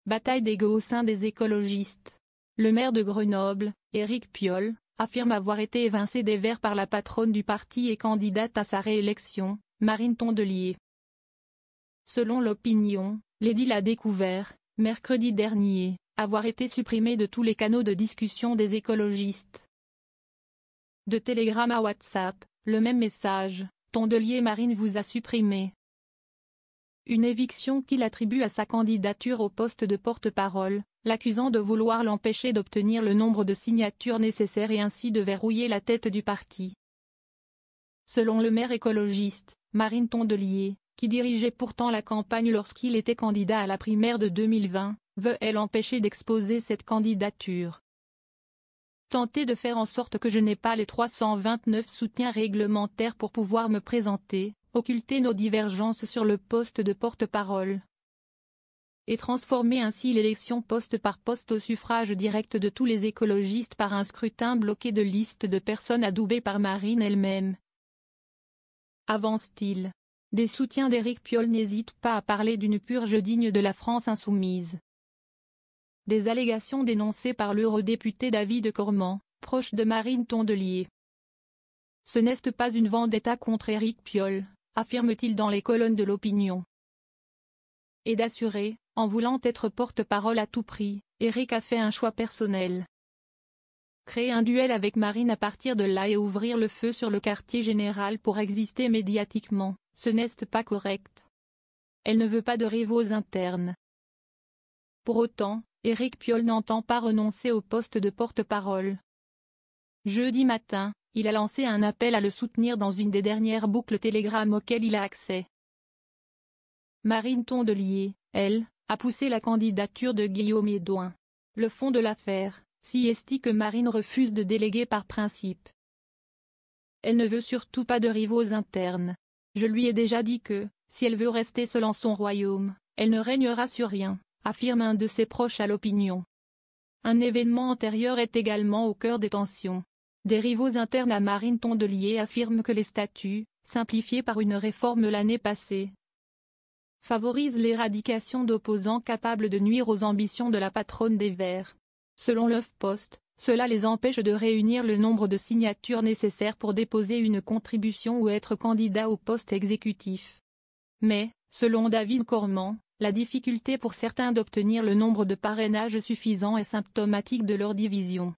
Bataille d'ego au sein des écologistes. Le maire de Grenoble, Éric Piolle, affirme avoir été évincé des Verts par la patronne du parti et candidate à sa réélection, Marine Tondelier. Selon l'Opinion, l'édile a découvert, mercredi dernier, avoir été supprimé de tous les canaux de discussion des écologistes. De Telegram à WhatsApp, le même message, Tondelier Marine vous a supprimé. Une éviction qu'il attribue à sa candidature au poste de porte-parole, l'accusant de vouloir l'empêcher d'obtenir le nombre de signatures nécessaires et ainsi de verrouiller la tête du parti. Selon le maire écologiste, Marine Tondelier, qui dirigeait pourtant la campagne lorsqu'il était candidat à la primaire de 2020, veut elle empêcher d'exposer cette candidature. Tenter de faire en sorte que je n'ai pas les 329 soutiens réglementaires pour pouvoir me présenter, occulter nos divergences sur le poste de porte-parole et transformer ainsi l'élection poste par poste au suffrage direct de tous les écologistes par un scrutin bloqué de listes de personnes adoubées par Marine elle-même. Avance-t-il. Des soutiens d'Éric Piolle n'hésitent pas à parler d'une purge digne de la France insoumise. Des allégations dénoncées par l'eurodéputé David Cormand, proche de Marine Tondelier. Ce n'est pas une vendetta contre Éric Piolle, affirme-t-il dans les colonnes de l'Opinion. Et d'assurer, en voulant être porte-parole à tout prix, Éric a fait un choix personnel. Créer un duel avec Marine à partir de là et ouvrir le feu sur le quartier général pour exister médiatiquement, ce n'est pas correct. Elle ne veut pas de rivaux internes. Pour autant, Éric Piolle n'entend pas renoncer au poste de porte-parole. Jeudi matin, il a lancé un appel à le soutenir dans une des dernières boucles Telegram auxquelles il a accès. Marine Tondelier, elle, a poussé la candidature de Guillaume Hédouin. Le fond de l'affaire, si est que Marine refuse de déléguer par principe. Elle ne veut surtout pas de rivaux internes. Je lui ai déjà dit que, si elle veut rester seule en son royaume, elle ne régnera sur rien, affirme un de ses proches à l'Opinion. Un événement antérieur est également au cœur des tensions. Des rivaux internes à Marine Tondelier affirment que les statuts, simplifiés par une réforme l'année passée, favorisent l'éradication d'opposants capables de nuire aux ambitions de la patronne des Verts. Selon l'HuffPost, cela les empêche de réunir le nombre de signatures nécessaires pour déposer une contribution ou être candidat au poste exécutif. Mais, selon David Cormand, la difficulté pour certains d'obtenir le nombre de parrainages suffisant est symptomatique de leur division.